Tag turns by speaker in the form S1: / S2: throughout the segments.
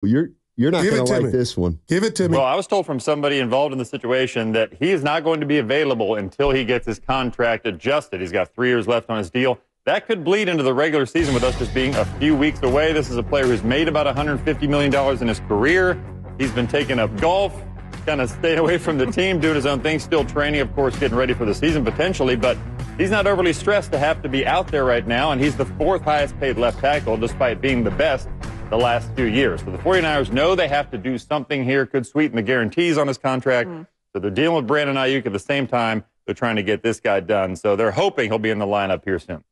S1: You're not going to like this one.
S2: Give it to me.
S3: Well, I was told from somebody involved in the situation that he is not going to be available until he gets his contract adjusted. He's got 3 years left on his deal. That could bleed into the regular season with us just being a few weeks away. This is a player who's made about $150 million in his career. He's been taking up golf, kind of staying away from the team, doing his own thing, still training, of course, getting ready for the season potentially. But he's not overly stressed to have to be out there right now, and he's the fourth highest paid left tackle despite being the best the last few years. So the 49ers know they have to do something here, could sweeten the guarantees on his contract. So they're dealing with Brandon Ayuk at the same time. They're trying to get this guy done. So they're hoping he'll be in the lineup here soon.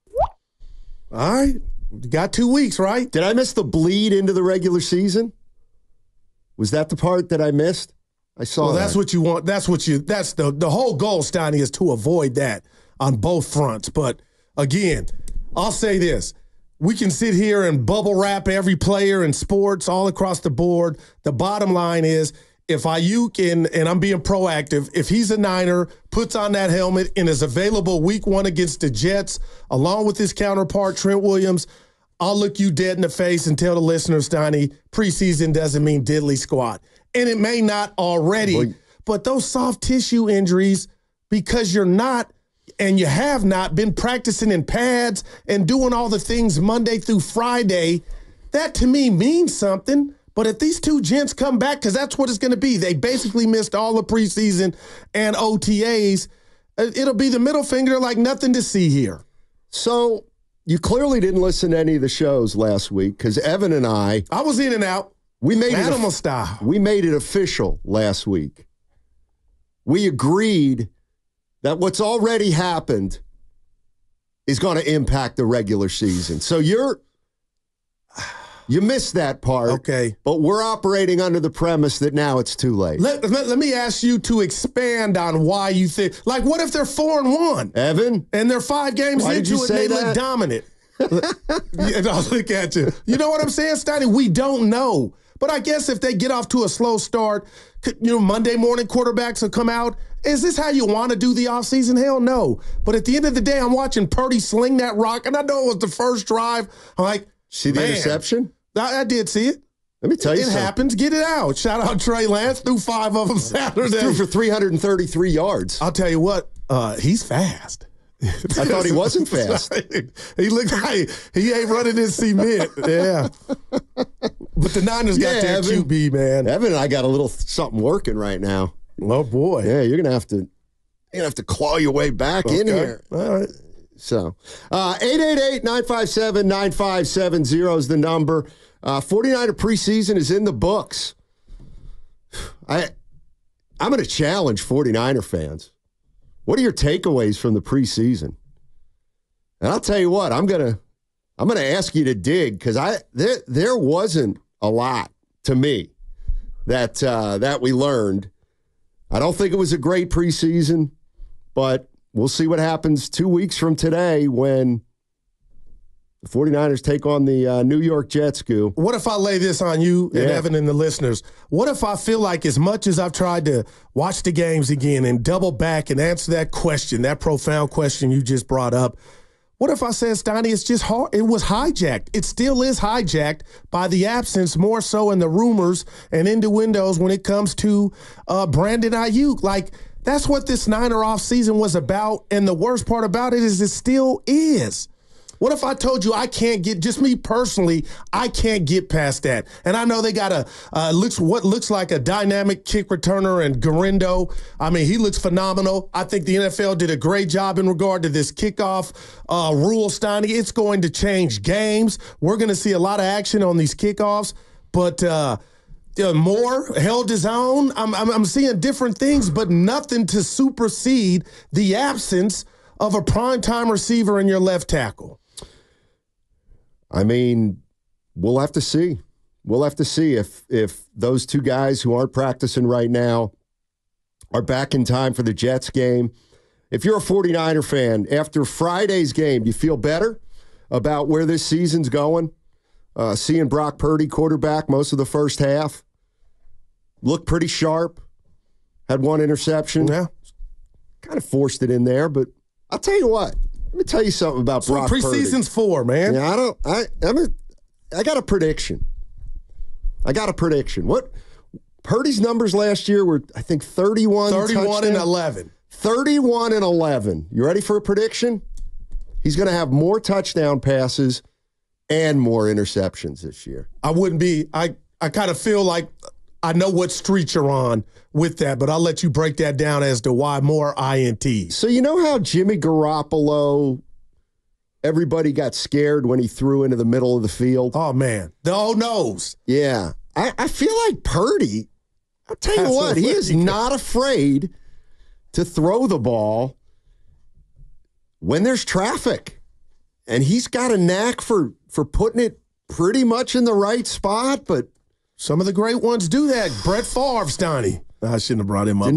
S2: All right. You got 2 weeks, right?
S1: Did I miss the bleed into the regular season? Was that the part that I missed? I saw
S2: well,
S1: that.
S2: That's what you want. That's the whole goal, Steiny, is to avoid that on both fronts. But again, I'll say this. We can sit here and bubble wrap every player in sports all across the board. The bottom line is, if Ayuk, and I'm being proactive, if he's a Niner, puts on that helmet and is available week 1 against the Jets, along with his counterpart, Trent Williams, I'll look you dead in the face and tell the listeners, Steiny, preseason doesn't mean diddly squat. And it may not already, but those soft tissue injuries, because you're not and you have not been practicing in pads and doing all the things Monday through Friday, that to me means something. But if these two gents come back, because that's what it's going to be, they basically missed all the preseason and OTAs, it'll be the middle finger like nothing to see here.
S1: So you clearly didn't listen to any of the shows last week because Evan and I
S2: was in and out.
S1: We made
S2: animal style.
S1: We made it official last week. We agreed that what's already happened is going to impact the regular season. So you missed that part.
S2: Okay.
S1: But we're operating under the premise that now it's too late.
S2: Let me ask you to expand on why you think. Like, what if they're 4-1?
S1: Evan?
S2: And they're 5 games into it and they look dominant. I'll look at you. You know what I'm saying, Steiny? We don't know. But I guess if they get off to a slow start, Monday morning quarterbacks will come out. Is this how you want to do the offseason? Hell no. But at the end of the day, I'm watching Purdy sling that rock, and I know it was the first drive. I'm like,
S1: see the interception?
S2: I did see it.
S1: Let me tell you something.
S2: It happens. Get it out. Shout out Trey Lance. Threw 5 of them Saturday.
S1: He threw for 333 yards.
S2: I'll tell you what, he's fast.
S1: I thought he wasn't fast.
S2: He looked like he ain't running in cement. Yeah. But the Niners got their
S1: Evan,
S2: QB, man.
S1: Evan and I got a little something working right now.
S2: Oh, boy.
S1: Yeah, you're gonna have to claw your way back in here.
S2: All right.
S1: So 888-957-9570 is the number. 49er preseason is in the books. I'm going to challenge 49er fans. What are your takeaways from the preseason? And I'll tell you what, I'm gonna ask you to dig because there wasn't a lot to me that we learned. I don't think it was a great preseason, but we'll see what happens 2 weeks from today when the 49ers take on the New York Jets, Goo.
S2: What if I lay this on you and Evan and the listeners? What if I feel like as much as I've tried to watch the games again and double back and answer that question, that profound question you just brought up, what if I said, Steiny, it's just hard? It was hijacked. It still is hijacked by the absence, more so in the rumors and innuendos when it comes to Brandon Ayuk. Like, that's what this Niner offseason was about, and the worst part about it is it still is. What if I told you I can't get, just me personally, I can't get past that? And I know they got what looks like a dynamic kick returner and Garindo. I mean, he looks phenomenal. I think the NFL did a great job in regard to this kickoff rule, Steiny. It's going to change games. We're going to see a lot of action on these kickoffs, but Moore held his own. I'm seeing different things, but nothing to supersede the absence of a primetime receiver in your left tackle.
S1: I mean, we'll have to see. We'll have to see if those two guys who aren't practicing right now are back in time for the Jets game. If you're a 49er fan, after Friday's game, do you feel better about where this season's going? Seeing Brock Purdy quarterback most of the first half. Looked pretty sharp. Had one interception.
S2: Yeah.
S1: Kind of forced it in there, but I'll tell you what. Let me tell you something about Brock Purdy.
S2: Preseason's for, man.
S1: Yeah, I got a prediction. I got a prediction. What Purdy's numbers last year were, I think, 31
S2: and 11.
S1: 31 and 11. You ready for a prediction? He's going to have more touchdown passes and more interceptions this year.
S2: I wouldn't be. I kind of feel like I know what street you're on with that, but I'll let you break that down as to why more INTs.
S1: So you know how Jimmy Garoppolo, everybody got scared when he threw into the middle of the field?
S2: Oh, man. The oh-no's.
S1: Yeah. I feel like Purdy, I'll tell you what, he is not afraid to throw the ball when there's traffic. And he's got a knack for putting it pretty much in the right spot, but
S2: some of the great ones do that. Brett Favre, Stoney. I shouldn't have brought him up,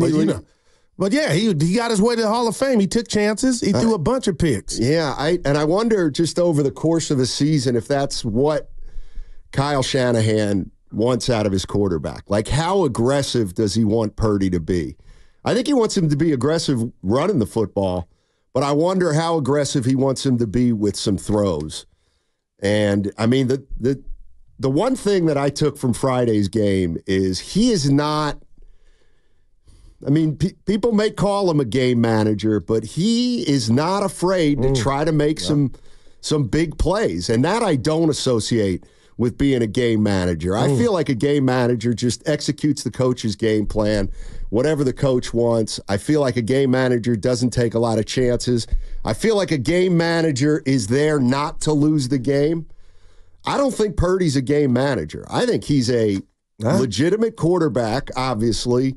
S2: but yeah, he got his way to the Hall of Fame. He took chances. He threw a bunch of picks.
S1: Yeah, I wonder just over the course of the season if that's what Kyle Shanahan wants out of his quarterback. Like, how aggressive does he want Purdy to be? I think he wants him to be aggressive running the football, but I wonder how aggressive he wants him to be with some throws. And, I mean, the one thing that I took from Friday's game is he is not – I mean, people may call him a game manager, but he is not afraid to try to make some big plays. And that I don't associate with being a game manager. I feel like a game manager just executes the coach's game plan, whatever the coach wants. I feel like a game manager doesn't take a lot of chances. I feel like a game manager is there not to lose the game. I don't think Purdy's a game manager. I think he's a legitimate quarterback, obviously,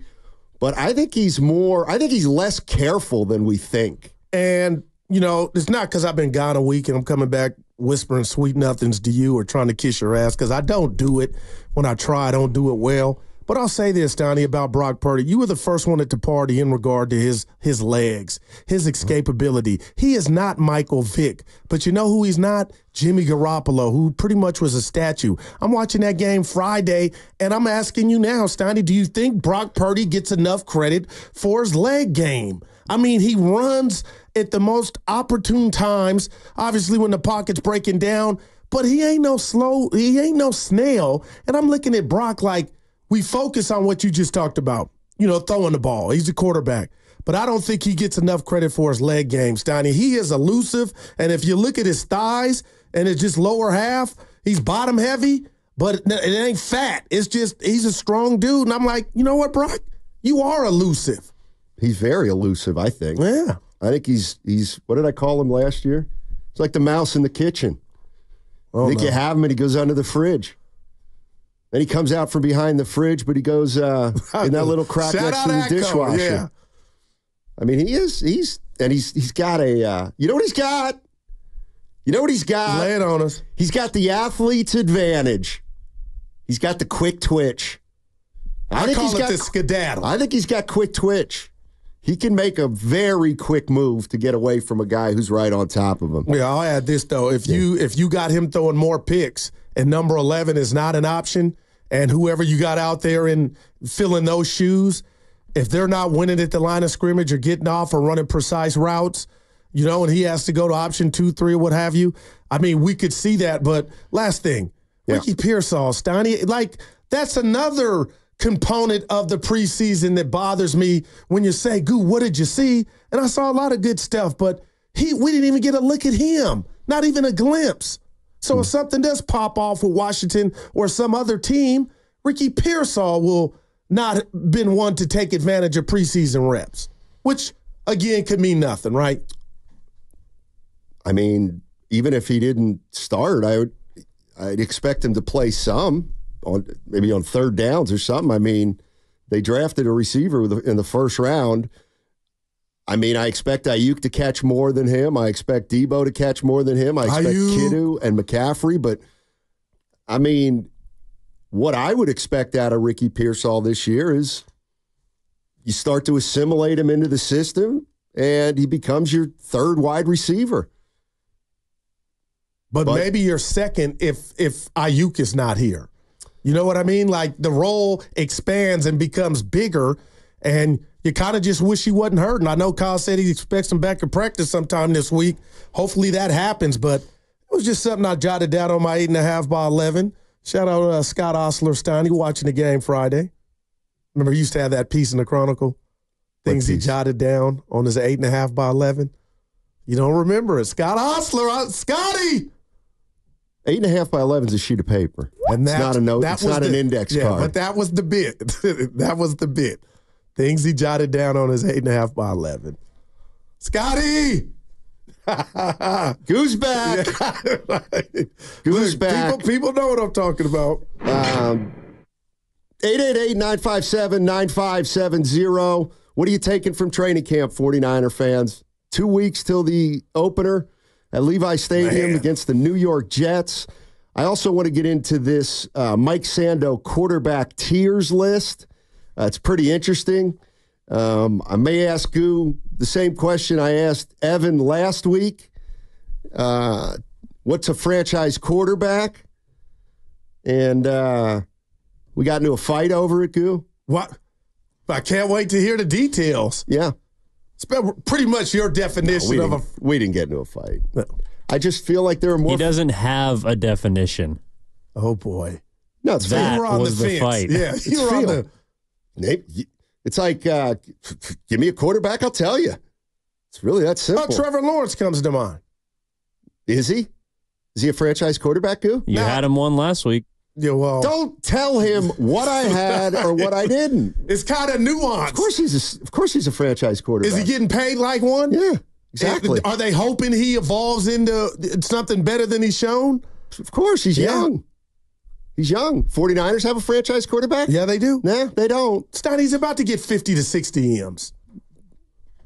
S1: but I think he's less careful than we think.
S2: And, you know, it's not because I've been gone a week and I'm coming back whispering sweet nothings to you or trying to kiss your ass, because I don't do it. When I try, I don't do it well. But I'll say this, Donnie, about Brock Purdy. You were the first one at the party in regard to his legs, his escapability. He is not Michael Vick. But you know who he's not? Jimmy Garoppolo, who pretty much was a statue. I'm watching that game Friday, and I'm asking you now, Steiny, do you think Brock Purdy gets enough credit for his leg game? I mean, he runs at the most opportune times, obviously when the pocket's breaking down, but he ain't no snail. And I'm looking at Brock like, we focus on what you just talked about, you know, throwing the ball. He's a quarterback. But I don't think he gets enough credit for his leg game, Steiny. He is elusive, and if you look at his thighs and it's just lower half, he's bottom heavy, but it ain't fat. It's just he's a strong dude. And I'm like, you know what, Brock? You are elusive.
S1: He's very elusive, I think.
S2: Yeah.
S1: I think he's what did I call him last year? It's like the mouse in the kitchen. I think you have him and he goes under the fridge. Then he comes out from behind the fridge, but he goes in that little crack next to the dishwasher.
S2: Yeah.
S1: I mean, he's got a, you know what he's got? You know what he's got?
S2: Lay it on us.
S1: He's got the athlete's advantage. He's got the quick twitch.
S2: I think he's got the skedaddle.
S1: I think he's got quick twitch. He can make a very quick move to get away from a guy who's right on top of him.
S2: Yeah, I'll add this, though. If you got him throwing more picks and number 11 is not an option, and whoever you got out there in filling those shoes, if they're not winning at the line of scrimmage or getting off or running precise routes, you know, and he has to go to option 2, 3, or what have you, I mean, we could see that. But last thing, Ricky Pearsall, Steiny, like, that's another component of the preseason that bothers me when you say, Goo, what did you see? And I saw a lot of good stuff, but we didn't even get a look at him, not even a glimpse. So if something does pop off with Washington or some other team, Ricky Pearsall will not been one to take advantage of preseason reps, which, again, could mean nothing, right?
S1: I mean, even if he didn't start, I'd expect him to play some, maybe on third downs or something. I mean, they drafted a receiver in the first round. I mean, I expect Ayuk to catch more than him. I expect Debo to catch more than him. I expect Kittle and McCaffrey. But, I mean, what I would expect out of Ricky Pearsall this year is you start to assimilate him into the system, and he becomes your third wide receiver.
S2: But maybe your second if Ayuk is not here. You know what I mean? Like, the role expands and becomes bigger, and you kind of just wish he wasn't hurt. And I know Kyle said he expects him back in practice sometime this week. Hopefully that happens, but it was just something I jotted down on my 8.5 by 11. Shout out Scott Osler Steiny watching the game Friday. Remember, he used to have that piece in the Chronicle? Things he jotted down on his 8.5 by 11. You don't remember it. Scott Osler, Scotty!
S1: 8.5 by 11 is a sheet of paper. And it's not a note. It's not an index card.
S2: But that was the bit. That was the bit. Things he jotted down on his 8.5 by 11. Scotty!
S1: Goose back. Goose back.
S2: People know what I'm talking about.
S1: 888-957-9570. What are you taking from training camp, 49er fans? 2 weeks till the opener at Levi Stadium against the New York Jets. I also want to get into this Mike Sando quarterback tiers list. It's pretty interesting. I may ask Goo the same question I asked Evan last week. What's a franchise quarterback? And we got into a fight over it, Goo.
S2: What? I can't wait to hear the details.
S1: Yeah.
S2: It's pretty much your definition of a...
S1: We didn't get into a fight.
S2: No.
S1: I just feel like there are more...
S4: He doesn't have a definition.
S2: Oh, boy.
S1: No, it's
S4: that
S2: you were on
S4: was
S2: the
S4: the fight.
S2: Yeah, you were on the...
S1: Nate, it's like, give me a quarterback, I'll tell you. It's really that simple.
S2: Oh, Trevor Lawrence comes to mind.
S1: Is he? Is he a franchise quarterback, Goo?
S4: You had him one last week.
S2: Yeah, well...
S1: Don't tell him what I had or what I didn't.
S2: It's kind of nuanced.
S1: Of course he's a franchise quarterback.
S2: Is he getting paid like one?
S1: Yeah, exactly.
S2: Are they hoping he evolves into something better than he's shown?
S1: Of course, he's young. He's young. 49ers have a franchise quarterback?
S2: Yeah, they do.
S1: Nah, they don't.
S2: He's about to get 50 to 60 M's.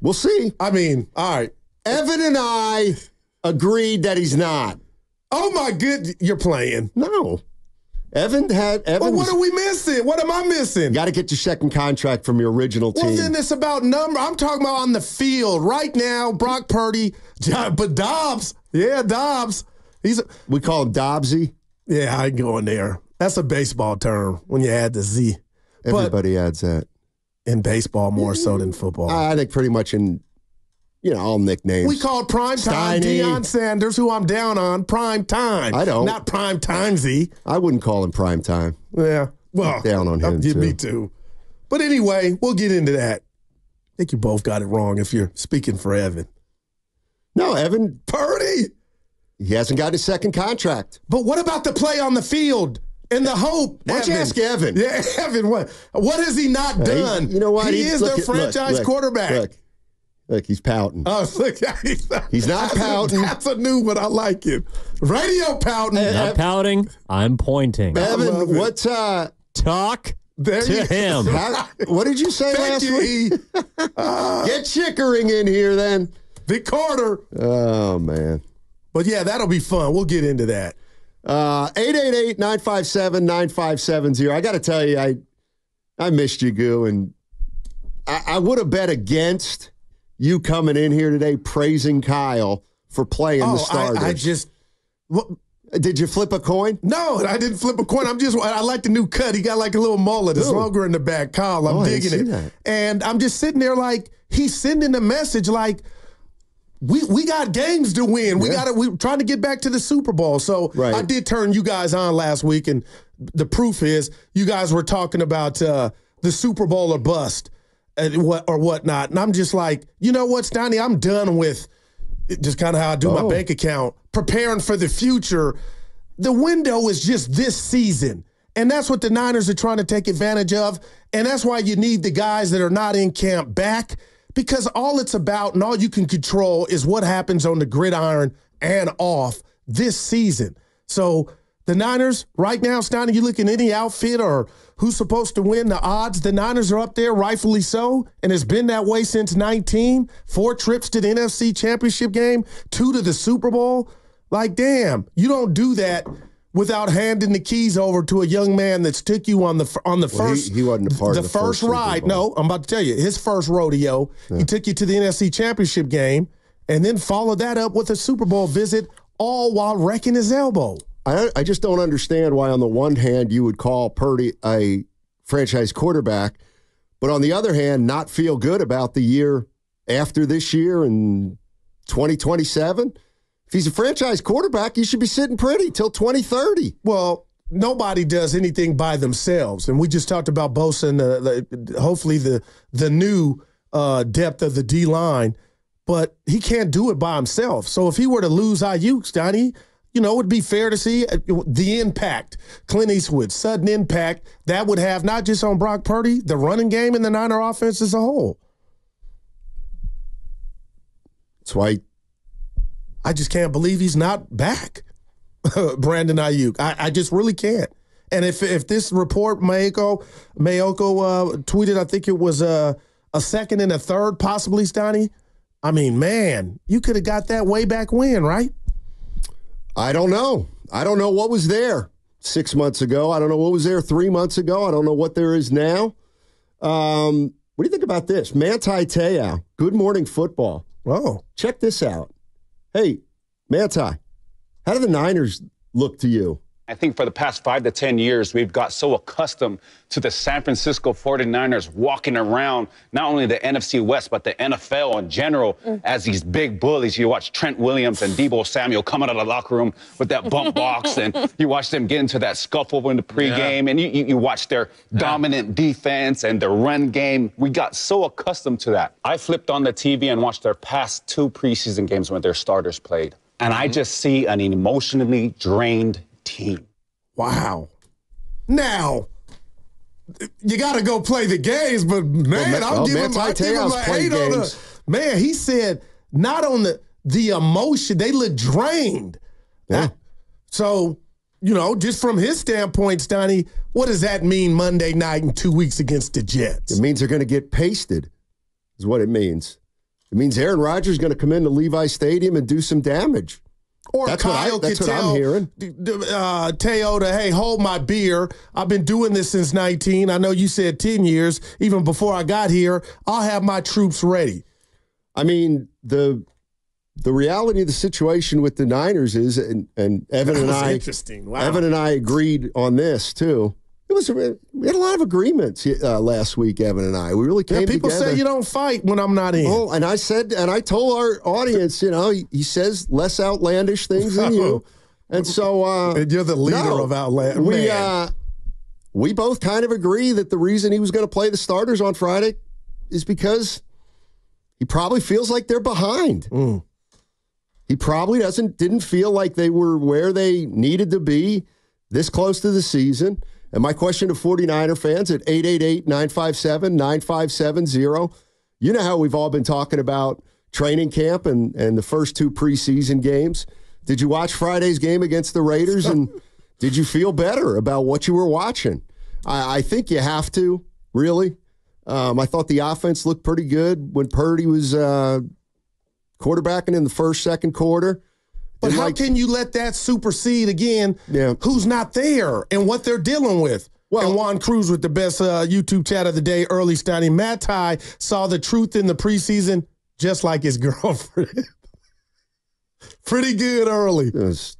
S1: We'll see.
S2: I mean, all right.
S1: Evan and I agreed that he's not.
S2: Oh, my good. You're playing.
S1: No. Evan
S2: Well, what are we missing? What am I missing?
S1: Got to get your second contract from your original team.
S2: Well, then it's about number. I'm talking about on the field right now. Brock Purdy, but Dobbs. Yeah, Dobbs.
S1: We call him Dobbsy.
S2: Yeah, I ain't going there. That's a baseball term when you add the Z.
S1: Everybody adds that.
S2: In baseball more so than football.
S1: I think pretty much in, all nicknames.
S2: We called prime time Deion Sanders, who I'm down on, prime time.
S1: I don't.
S2: Not prime time Z.
S1: I wouldn't call him prime time.
S2: Yeah. Well,
S1: I'm down on him, too.
S2: Me too. But anyway, we'll get into that. I think you both got it wrong if you're speaking for Evan.
S1: No, Evan.
S2: Purdy.
S1: He hasn't got his second contract.
S2: But what about the play on the field and the hope?
S1: Why don't you ask Evan?
S2: Yeah, Evan, what has he not done?
S1: You know what?
S2: He is their franchise quarterback.
S1: Look, he's pouting.
S2: Oh, look.
S1: He's not pouting.
S2: That's a new one. I like it. Radio pouting.
S4: Not pouting. I'm pointing.
S1: Evan, what's
S4: talk to him?
S1: What did you say last week? Get Chickering in here then.
S2: Vic Carter.
S1: Oh, man.
S2: But, yeah, that'll be fun. We'll get into that.
S1: 888-957-9570. I got to tell you, I missed you, Goo, and I would have bet against you coming in here today praising Kyle for playing the starters. Did you flip a coin?
S2: No, I didn't flip a coin. I like the new cut. He got like a little mullet. It's longer in the back. Kyle, I'm digging it. That. And I'm just sitting there like, he's sending a message like, we got games to win. We're trying to get back to the Super Bowl. So I did turn you guys on last week, and the proof is you guys were talking about the Super Bowl or bust or whatnot. And I'm just like, you know what, Steiny? I'm done with just kind of how I do my bank account, preparing for the future. The window is just this season. And that's what the Niners are trying to take advantage of. And that's why you need the guys that are not in camp back. Because all it's about and all you can control is what happens on the gridiron and off this season. So the Niners, right now, Steiner, you look at any outfit or who's supposed to win, the odds, the Niners are up there, rightfully so, and it's been that way since 19. 4 trips to the NFC Championship game, 2 to the Super Bowl. Like, damn, you don't do that without handing the keys over to a young man that's took you on the first.
S1: He wasn't a part of the
S2: first ride. No, I'm about to tell you, his first rodeo. Yeah. He took you to the NFC Championship game, and then followed that up with a Super Bowl visit, all while wrecking his elbow.
S1: I just don't understand why, on the one hand, you would call Purdy a franchise quarterback, but on the other hand, not feel good about the year after this year in 2027. If he's a franchise quarterback, he should be sitting pretty till 2030.
S2: Well, nobody does anything by themselves. And we just talked about Bosa and hopefully the new depth of the D-line, but he can't do it by himself. So if he were to lose Ayuk, Stoney, it would be fair to see the impact. Clint Eastwood, sudden impact that would have not just on Brock Purdy, the running game and the Niner offense as a whole.
S1: That's why
S2: I just can't believe he's not back, Brandon Ayuk. I just really can't. And if this report, Mayoko tweeted, I think it was a second and a third, possibly, Stoney. I mean, man, you could have got that way back when, right?
S1: I don't know. I don't know what was there 6 months ago. I don't know what was there 3 months ago. I don't know what there is now. What do you think about this? Manti Te'o, Good Morning Football.
S2: Oh.
S1: Check this out. Hey, Manti, how do the Niners look to you?
S5: I think for the past 5 to 10 years, we've got so accustomed to the San Francisco 49ers walking around not only the NFC West, but the NFL in general as these big bullies. You watch Trent Williams and Deebo Samuel coming out of the locker room with that bump box, and you watch them get into that scuffle in the pregame, and you watch their dominant defense and their run game. We got so accustomed to that. I flipped on the TV and watched their past 2 preseason games when their starters played, and I just see an emotionally drained team.
S2: Wow. Now, you got to go play the games, but man, I'll give him an 8 on the. Man, he said not on the emotion. They look drained.
S1: Yeah.
S2: So, just from his standpoint, Stoney, what does that mean Monday night in 2 weeks against the Jets?
S1: It means they're going to get pasted, is what it means. It means Aaron Rodgers is going to come into Levi Stadium and do some damage.
S2: Or
S1: that's
S2: Kyle
S1: what I'm hearing.
S2: Te'o to, hey, hold my beer. I've been doing this since 19. I know you said 10 years. Even before I got here, I'll have my troops ready.
S1: I mean, the reality of the situation with the Niners is, and Evan and I,
S2: interesting. Wow.
S1: Evan and I agreed on this too. We had a lot of agreements last week, Evan and I. We really came together.
S2: People say you don't fight when I'm not in.
S1: Oh, and I told our audience, he says less outlandish things than you. And so
S2: and you're the leader of outlandish.
S1: We both kind of agree that the reason he was going to play the starters on Friday is because he probably feels like they're behind. He probably didn't feel like they were where they needed to be this close to the season. And my question to 49er fans at 888-957-9570, you know how we've all been talking about training camp and the first 2 preseason games. Did you watch Friday's game against the Raiders, and did you feel better about what you were watching? I think you have to, really. I thought the offense looked pretty good when Purdy was quarterbacking in the first, second quarter.
S2: But how can you let that supersede, again, who's not there and what they're dealing with? Well, and Juan Cruz with the best YouTube chat of the day, early Stoney. Manti saw the truth in the preseason just like his girlfriend. Pretty good early.
S1: It was